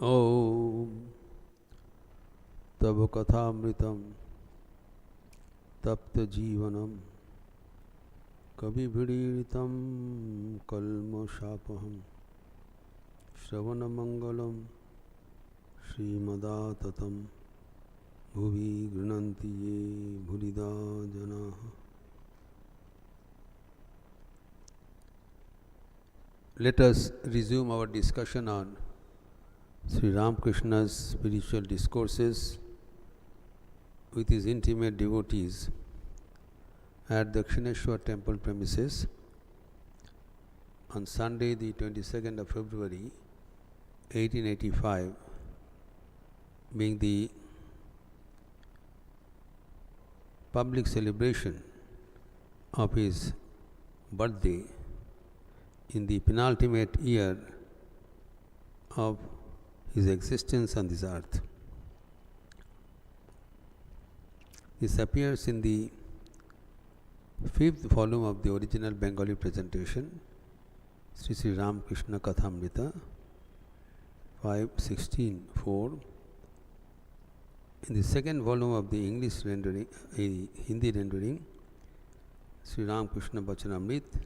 Om Tava Kathamritam Tapta Jivanam Kabibhidiritam Kalma Shapaham Shravana Mangalam Srimadaatatam Bhuvi Grinanti Ye Bhurida Janaha. Let us resume our discussion on Sri Ramakrishna's spiritual discourses with his intimate devotees at Dakshineshwar temple premises on Sunday, the 22nd of February, 1885, being the public celebration of his birthday in the penultimate year of his existence on this earth. This appears in the 5th volume of the original Bengali presentation, Sri Sri Ramakrishna Kathamrita, 5:16-4. In the second volume of the English rendering, Hindi rendering, Sri Ramakrishna Vachanamrit,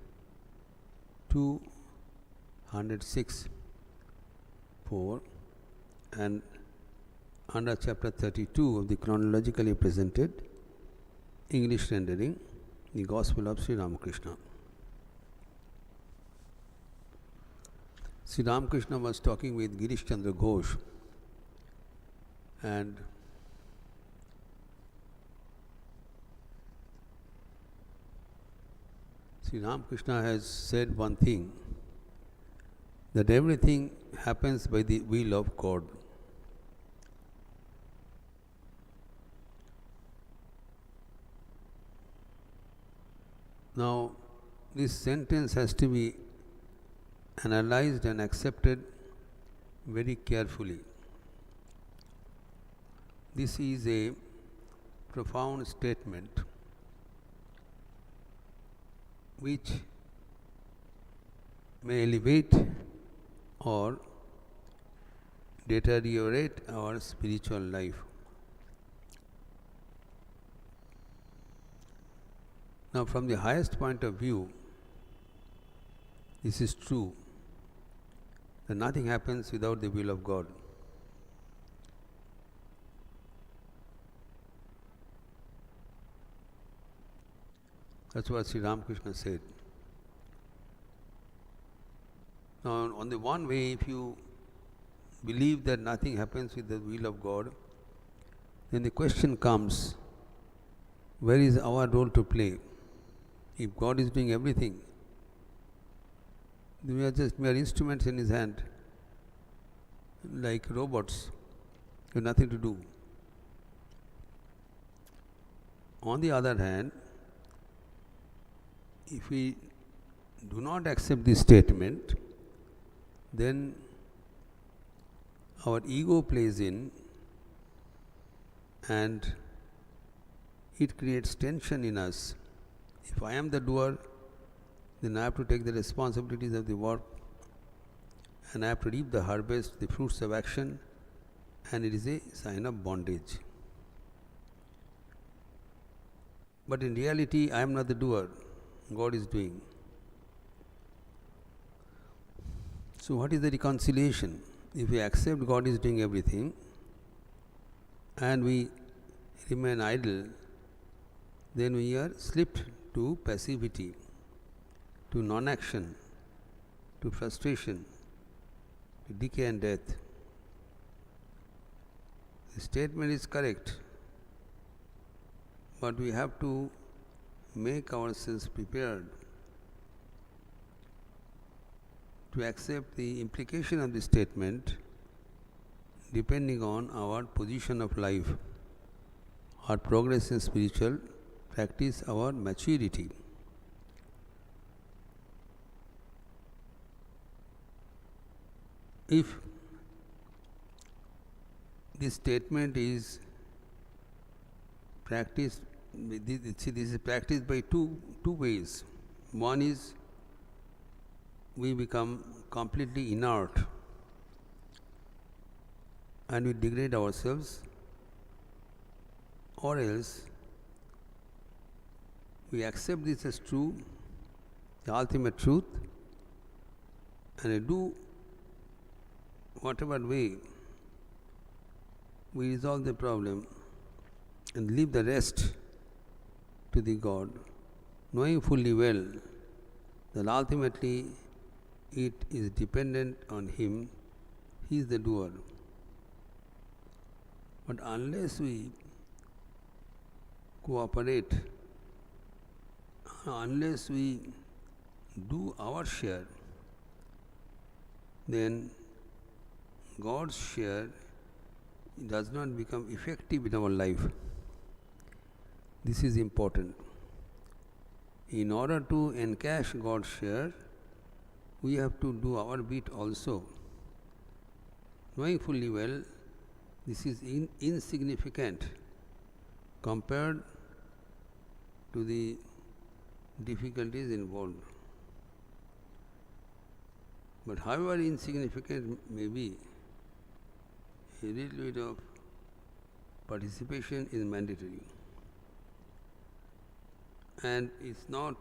206-4, and under chapter 32 of the chronologically presented English rendering, the Gospel of Sri Ramakrishna. Sri Ramakrishna was talking with Girish Chandra Ghosh, and Sri Ramakrishna has said one thing, that everything happens by the will of God. Now, this sentence has to be analyzed and accepted very carefully. This is a profound statement which may elevate or deteriorate our spiritual life. Now, from the highest point of view, this is true, that nothing happens without the will of God. That's what Sri Ramakrishna said. Now, on the one way, if you believe that nothing happens with the will of God, then the question comes, where is our role to play? If God is doing everything, we are just mere instruments in His hand, like robots, we have nothing to do. On the other hand, if we do not accept this statement, then our ego plays in and it creates tension in us. If I am the doer, then I have to take the responsibilities of the work and I have to reap the harvest, the fruits of action, and it is a sign of bondage. But in reality, I am not the doer, God is doing. So what is the reconciliation? If we accept God is doing everything and we remain idle, then we are slipped to passivity, to non-action, to frustration, to decay and death. The statement is correct, but we have to make ourselves prepared to accept the implication of the statement depending on our position of life, our progress in spiritual practice, our maturity. If this statement is practiced, this is practiced by two ways. One is we become completely inert and we degrade ourselves, or else we accept this as true, the ultimate truth, and we do whatever way we resolve the problem and leave the rest to the God, knowing fully well that ultimately it is dependent on Him, He is the doer. But unless we cooperate, unless we do our share, then God's share does not become effective in our life. This is important. In order to encash God's share, we have to do our bit also, knowing fully well this is insignificant compared to the difficulties involved. But however insignificant may be, a little bit of participation is mandatory. And it's not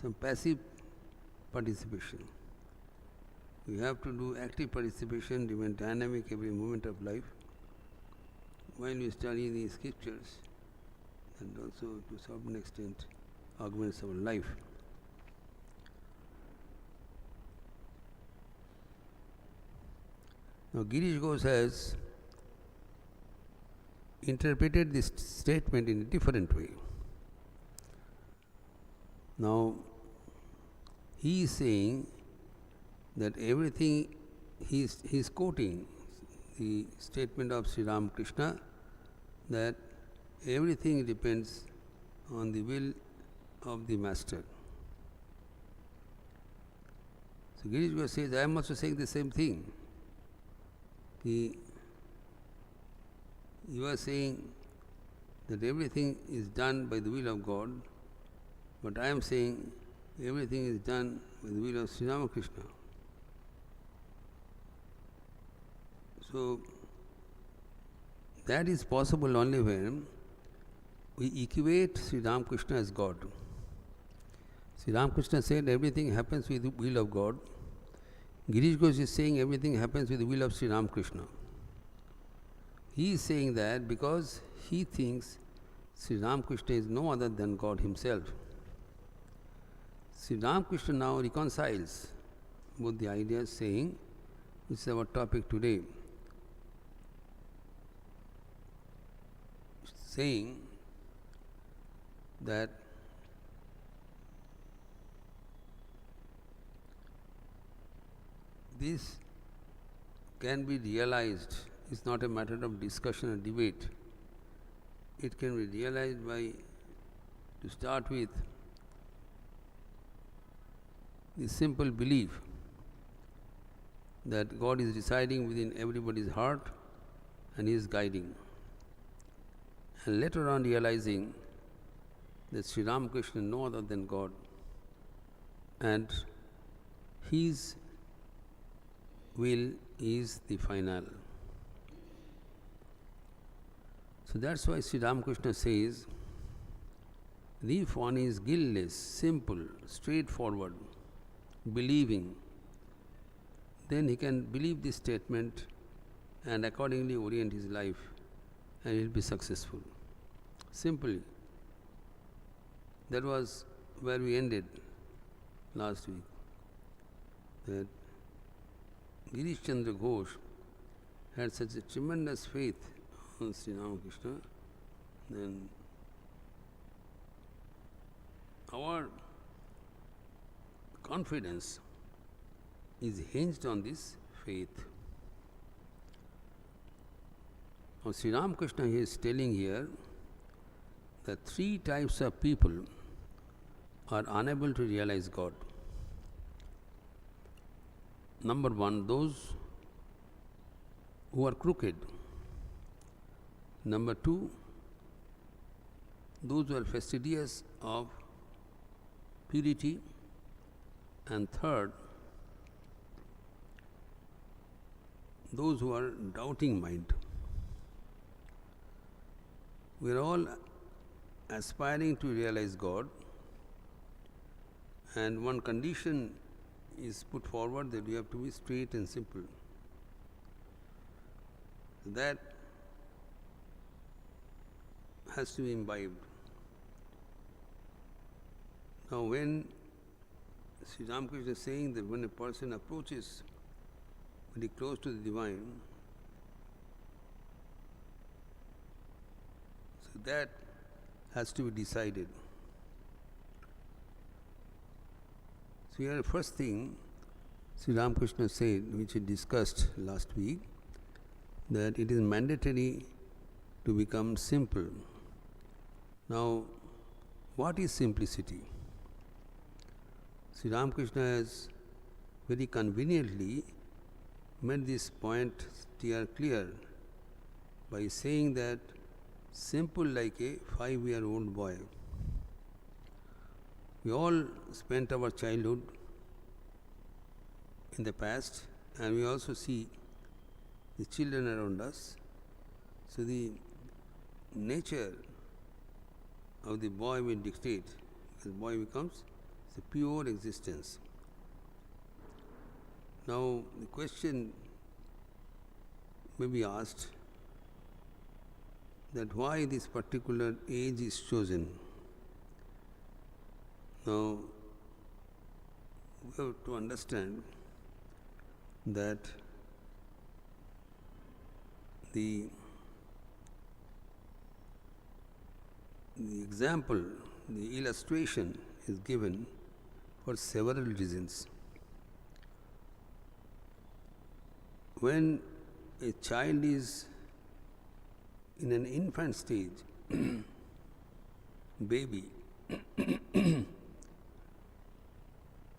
some passive participation. We have to do active participation, remain dynamic every moment of life. While we study the scriptures, and also to some extent augments our life. Now Girish Ghosh has interpreted this statement in a different way. Now he is saying that everything, he is quoting the statement of Sri Ramakrishna that everything depends on the will of the Master. So Girish Ghosh says, I am also saying the same thing. You are saying that everything is done by the will of God, but I am saying everything is done by the will of Sri Ramakrishna. So that is possible only when we equate Sri Ramakrishna as God. Sri Ramakrishna said everything happens with the will of God. Girish Ghosh is saying everything happens with the will of Sri Ramakrishna. He is saying that because he thinks Sri Ramakrishna is no other than God Himself. Sri Ramakrishna now reconciles both the ideas, saying, this is our topic today, saying that this can be realized. It's not a matter of discussion or debate. It can be realized by, to start with, the simple belief that God is residing within everybody's heart and He is guiding. And later on realizing that Sri Ramakrishna is no other than God, and His will is the final. So that's why Sri Ramakrishna says, if one is guiltless, simple, straightforward, believing, then he can believe this statement and accordingly orient his life, and he will be successful. Simply. That was where we ended last week. That Girish Chandra Ghosh had such a tremendous faith on Sri Ramakrishna, then our confidence is hinged on this faith. Now Sri Ramakrishna is telling here that three types of people are unable to realize God. Number one, those who are crooked. Number two, those who are fastidious of purity. And third, those who are doubting mind. We are all aspiring to realize God, and one condition is put forward that we have to be straight and simple. That has to be imbibed. Now, when Sri Ramakrishna is saying that when a person approaches very close to the divine, so that has to be decided. So here the first thing Sri Ramakrishna said, which we discussed last week, that it is mandatory to become simple. Now, what is simplicity? Sri Ramakrishna has very conveniently made this point clear by saying that simple like a 5-year-old boy. We all spent our childhood in the past, and we also see the children around us. So the nature of the boy will dictate. The boy becomes a pure existence. Now the question may be asked that why this particular age is chosen. Now we have to understand that the example, the illustration is given for several reasons. When a child is in an infant stage, baby,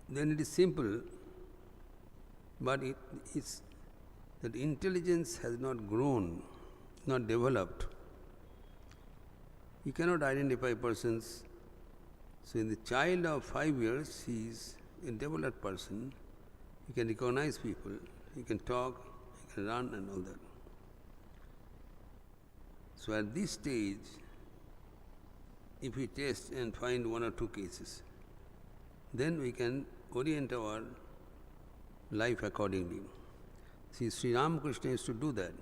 then it is simple, but it's that intelligence has not grown, not developed. You cannot identify persons. So in the child of 5 years, he is a developed person. He can recognize people, he can talk, he can run and all that. So at this stage, if we test and find 1 or 2 cases, then we can orient our life accordingly. See, Sri Ramakrishna used to do that.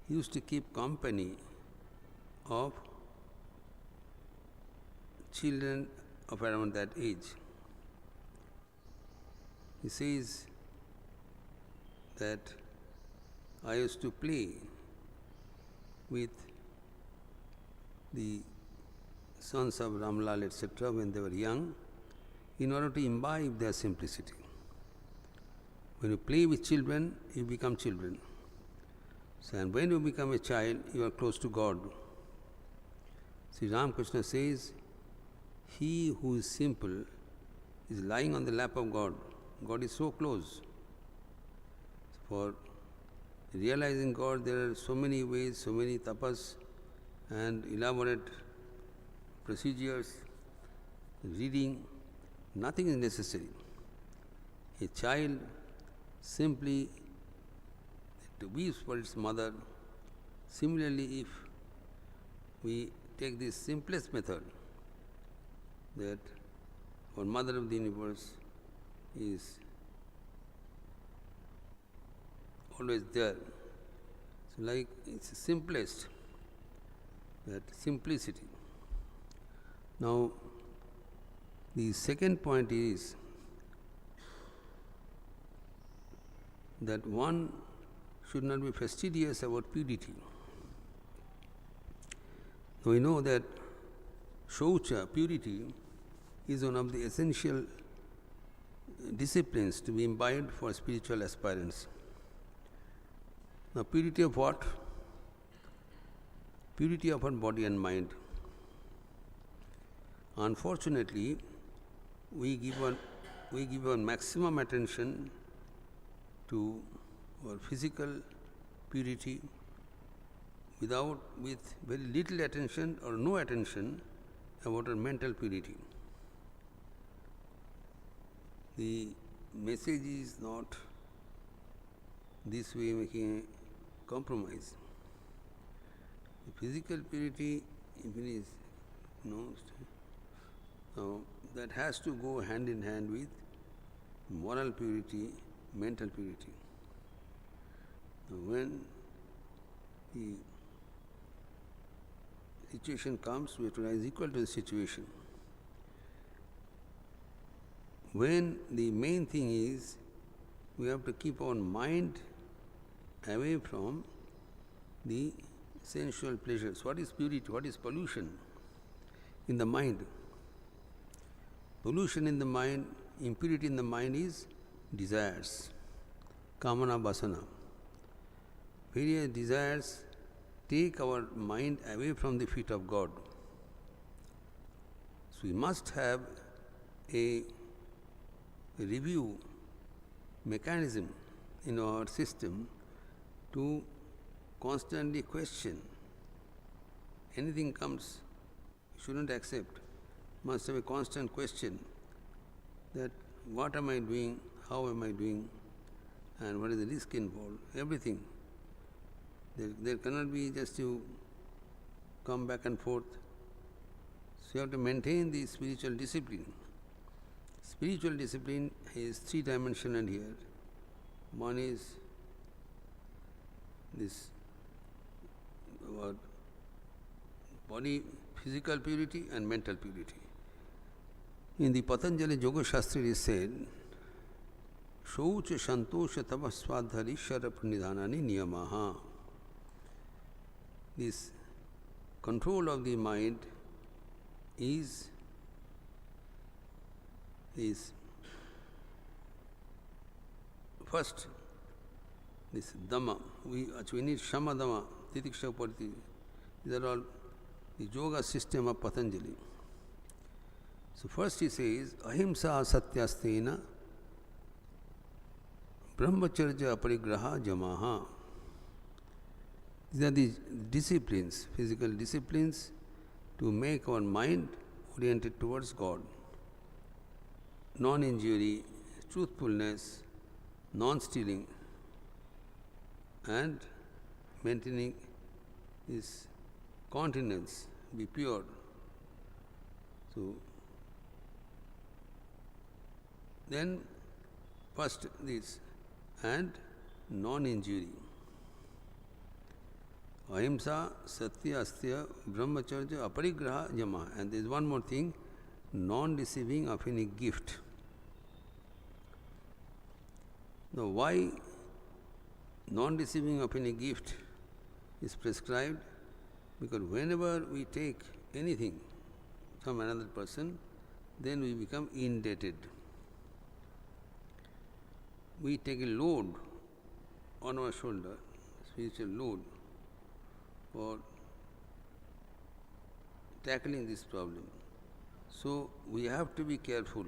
He used to keep company of children of around that age. He says that I used to play with the sons of Ramlal, etc., when they were young, in order to imbibe their simplicity. When you play with children, you become children. So, and when you become a child, you are close to God. Sri Ramakrishna says, he who is simple is lying on the lap of God. God is so close. For realizing God, there are so many ways, so many tapas and elaborate procedures, reading. Nothing is necessary. A child simply weeps for its mother. Similarly, if we take this simplest method, that our Mother of the Universe is always there. So like it's the simplest, that simplicity. Now the second point is that one should not be fastidious about purity. Now we know that shaucha, purity, is one of the essential disciplines to be imbibed for spiritual aspirants. Now, purity of what? Purity of our body and mind. Unfortunately, we give our maximum attention to our physical purity with very little attention or no attention about our mental purity. The message is not this way making a compromise. The physical purity, if it is that has to go hand in hand with moral purity, mental purity. When the situation comes, we have to rise equal to the situation. When the main thing is, we have to keep our mind away from the sensual pleasures. What is purity? What is pollution in the mind? Pollution in the mind, impurity in the mind is desires, kamana vasana. Various desires take our mind away from the feet of God. So we must have a review mechanism in our system to constantly question. Anything comes, shouldn't accept. Must have a constant question that what am I doing, how am I doing, and what is the risk involved, everything. There cannot be just you come back and forth. So you have to maintain the spiritual discipline. Spiritual discipline is three-dimensional here. One is this body, physical purity and mental purity. In the Patanjali Yoga Shastra it is said, Shaucha Santosha Tapaswadhari Sharapnidhanani Niyamaha. This control of the mind is first this Dhamma. We need Shama Dhamma, Titiksha Upariti. These are all the yoga system of Patanjali. So first he says, Ahimsa Satyastena Brahmacharya Aparigraha Jamaha. These are the disciplines, physical disciplines to make our mind oriented towards God. Non-injury, truthfulness, non-stealing, and maintaining this continence, be pure. So, then first this, and non-injury. Ahimsa, Satya, Astya, Brahmacharya, Aparigraha, Jama. And there is one more thing, non-receiving of any gift. Now, why non-receiving of any gift is prescribed? Because whenever we take anything from another person, then we become indebted. We take a load on our shoulder, spiritual load, for tackling this problem. So we have to be careful.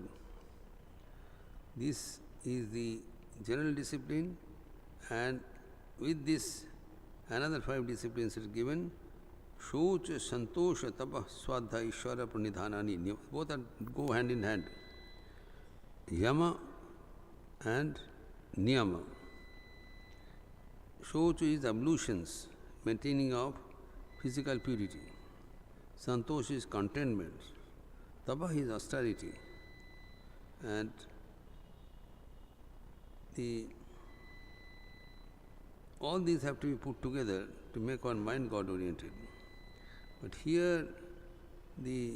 This is the general discipline, and with this another 5 disciplines are given. Shocha, Santosha, Tapa, Swadha, Ishvara, Pranidhanani. Both are go hand in hand. Yama and Niyama. Shocha is ablutions, maintaining of physical purity. Santosha is contentment. Tapa is austerity. And all these have to be put together to make our mind God-oriented. But here the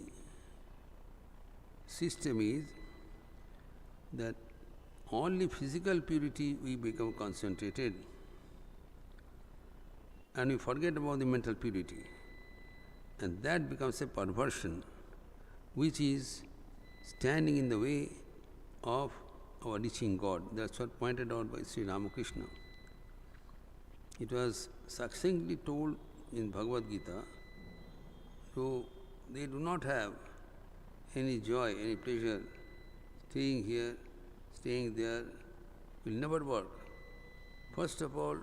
system is that only physical purity we become concentrated, and we forget about the mental purity. And that becomes a perversion which is standing in the way of our reaching God. That's what pointed out by Sri Ramakrishna. It was succinctly told in Bhagavad Gita, so they do not have any joy, any pleasure, staying here, staying there, will never work. First of all,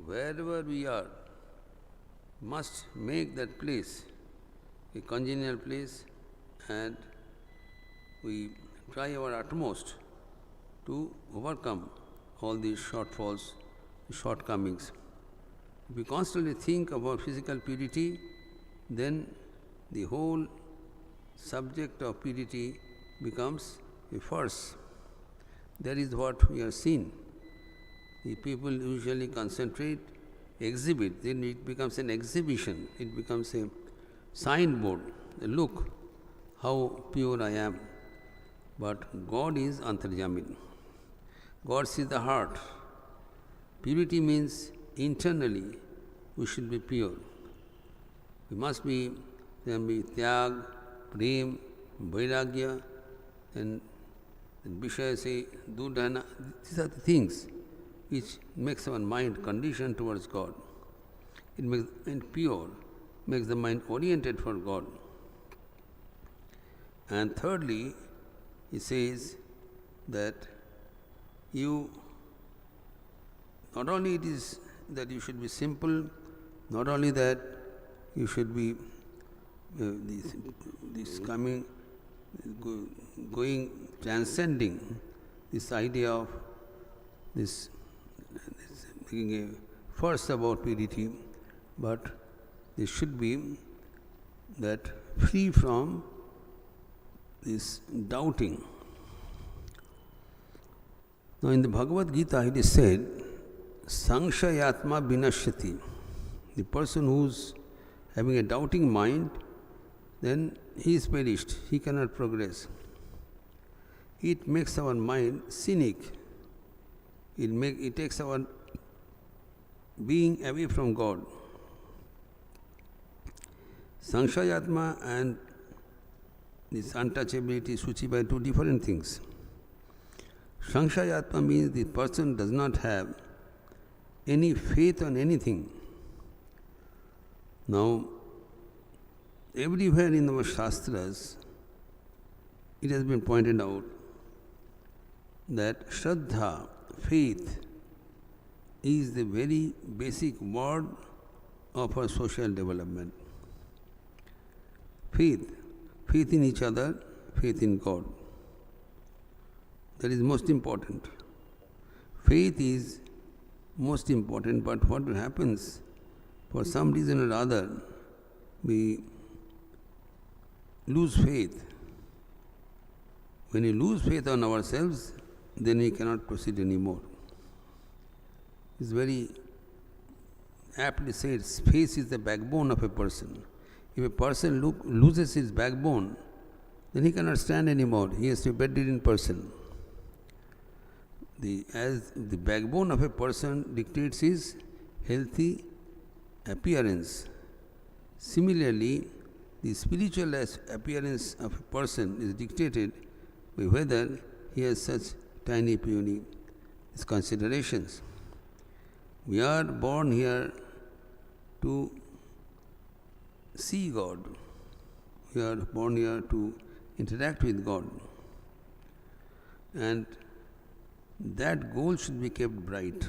wherever we are, must make that place a congenial place, and we try our utmost to overcome all these shortfalls shortcomings. If we constantly think about physical purity, then the whole subject of purity becomes a farce. That is what we are seeing. The people usually concentrate, exhibit, then it becomes an exhibition, it becomes a signboard. Look how pure I am. But God is Antarjamin. God sees the heart. Purity means internally we should be pure. We must be, then be tyag, prem, vairagya, and Vishaya say, dudana. These are the things which makes our mind conditioned towards God. It makes the mind pure, makes the mind oriented for God. And thirdly, he says that you, not only it is that you should be simple, not only that you should be this coming, going, transcending this idea of this being a first about purity, but there should be that free from this doubting. Now in the Bhagavad Gita it is said, Sankshayatma vinashyati. The person who's having a doubting mind, then he is perished, he cannot progress. It makes our mind cynic. It takes our being away from God. Sankshayatma and this untouchability, Suchi, are two different things. Sankshayatma means the person does not have any faith on anything. Now, everywhere in our Shastras, it has been pointed out that Shraddha, faith, is the very basic word of our social development. Faith in each other, faith in God. That is most important. Faith is most important, but what happens, for some reason or other, we lose faith. When we lose faith on ourselves, then we cannot proceed anymore. It's very aptly said, faith is the backbone of a person. If a person loses his backbone, then he cannot stand anymore. He is a bedridden person. As the backbone of a person dictates his healthy appearance. Similarly, the spiritual appearance of a person is dictated by whether he has such tiny, puny considerations. We are born here to see God. We are born here to interact with God. And that goal should be kept bright.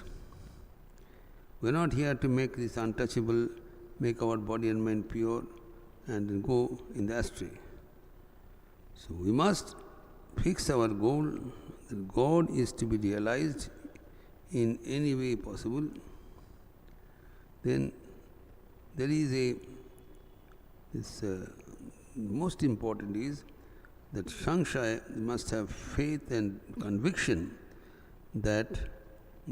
We are not here to make this untouchable, make our body and mind pure, and then go in the astray. So we must fix our goal that God is to be realized in any way possible. Then there is most important is that Sankshaya must have faith and conviction that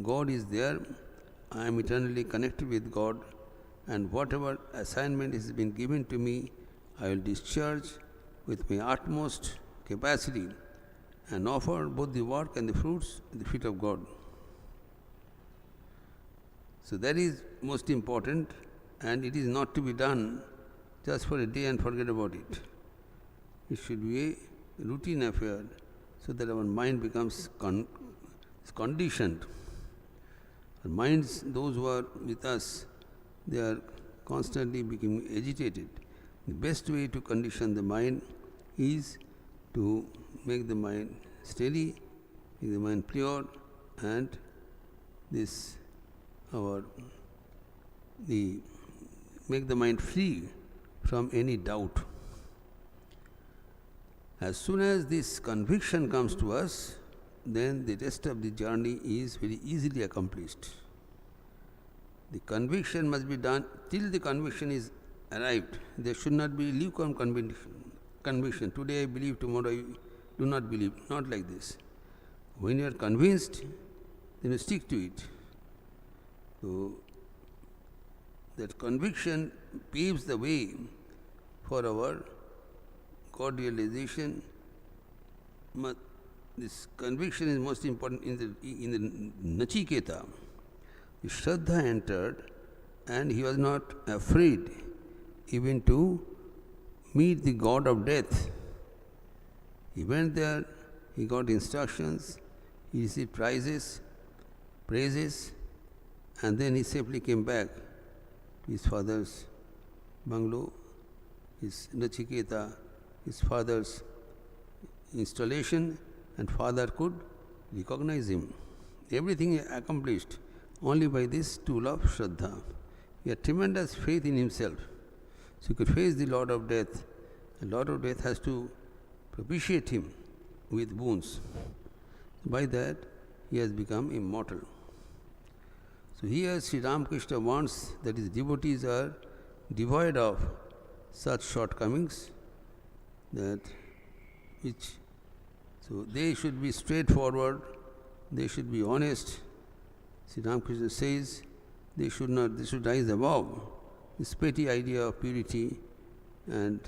God is there, I am eternally connected with God, and whatever assignment has been given to me, I will discharge with my utmost capacity and offer both the work and the fruits at the feet of God. So that is most important, and it is not to be done just for a day and forget about it. It should be a routine affair so that our mind becomes conditioned. Our minds, those who are with us, they are constantly becoming agitated. The best way to condition the mind is to make the mind steady, make the mind pure, and make the mind free from any doubt. As soon as this conviction comes to us, then the rest of the journey is very easily accomplished. The conviction must be done till the conviction is arrived. There should not be lukewarm conviction. Today I believe, tomorrow I do not believe. Not like this. When you are convinced, then you stick to it. So, that conviction paves the way for our God realization. This conviction is most important in the Nachiketa. The Shraddha entered and he was not afraid even to meet the god of death. He went there, he got instructions, he received praises, and then he safely came back to his father's bungalow, his Nachiketa, his father's installation, and father could recognize him. Everything accomplished only by this tool of Shraddha. He had tremendous faith in himself. So he could face the Lord of Death. The Lord of Death has to propitiate him with boons. By that, he has become immortal. So here Sri Ramakrishna wants that his devotees are devoid of such shortcomings, so they should be straightforward, they should be honest. Sri Ramakrishna says they should rise above this petty idea of purity, and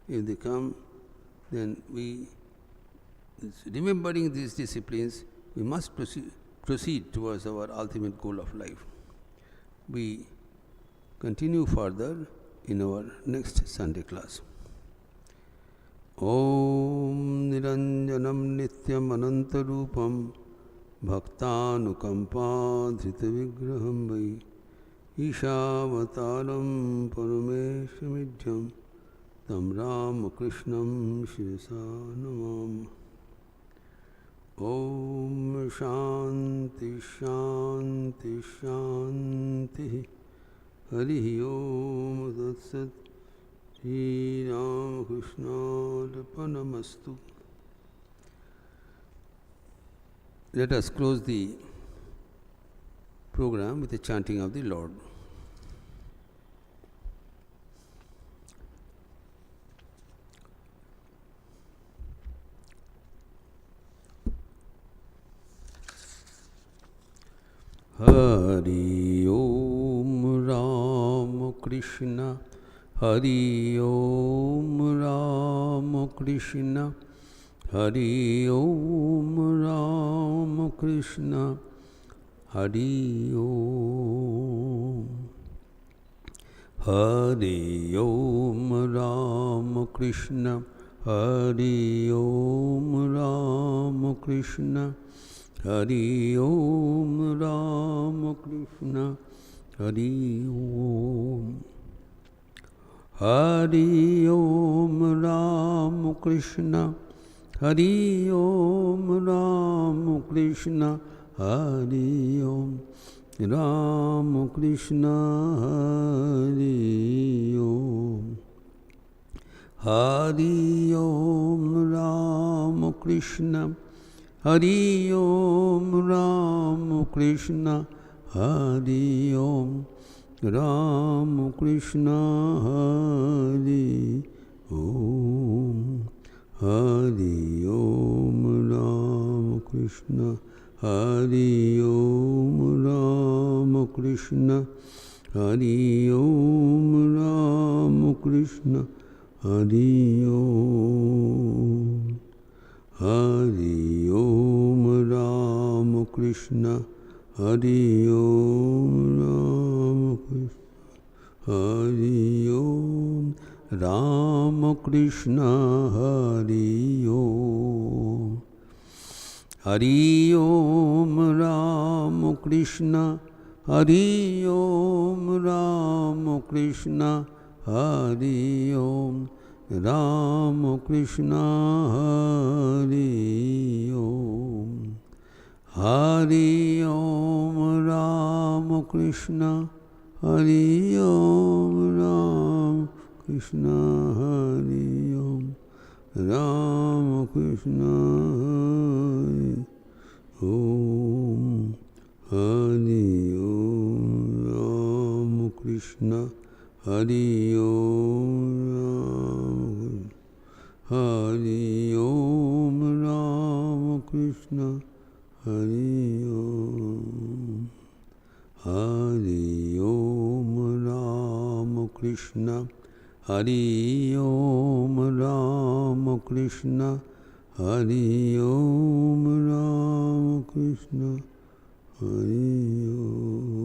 if they come, then remembering these disciplines, we must proceed towards our ultimate goal of life. We continue further in our next Sunday class. Om Niranjanam Nityam Anantarupam Bhaktanukampa Dhrita Vigraham Vai Ishavataram Parameshamidhyam Tam Ramakrishnam Shirasa Namam. Om Shanti Shanti Shanti Harihi Om Tat Sat Sri Ramakrishna Arpanamastu. Let us close the program with the chanting of the Lord. Hari Om Ramakrishna, Hari Om Ramakrishna, Hari Om Ramakrishna, Hari Om. Hari Om Ramakrishna, Hari Om Ramakrishna, Hari Om Ramakrishna, Hari Om. Hari Om Ramakrishna, Hari Om Ramakrishna, Hari Om Ramakrishna, Hari Om. Hari Om Ramakrishna, Hari Om Ramakrishna, Hari Om Ramakrishna, Hari Om. Hari Om Ramakrishna, Hari Om Ramakrishna, Hari Om Ramakrishna, Hari Om. Hari Om Ramakrishna, Hari Om Ramakrishna, Hari Om Ramakrishna, Hari Om. Hari Om Ramakrishna, Hari Om Ramakrishna, Hari Om Ramakrishna, Hari Om. Hari Om Ramakrishna, Hari Om Ramakrishna, Hari Om Ramakrishna, Hari Om. Hari Om Krishna, Hari Om, Hari Om Rama Krishna, Hari Om, Hari Om Rama Krishna, Hari Om Rama Krishna, Hari Om Rama Krishna, Hari Om.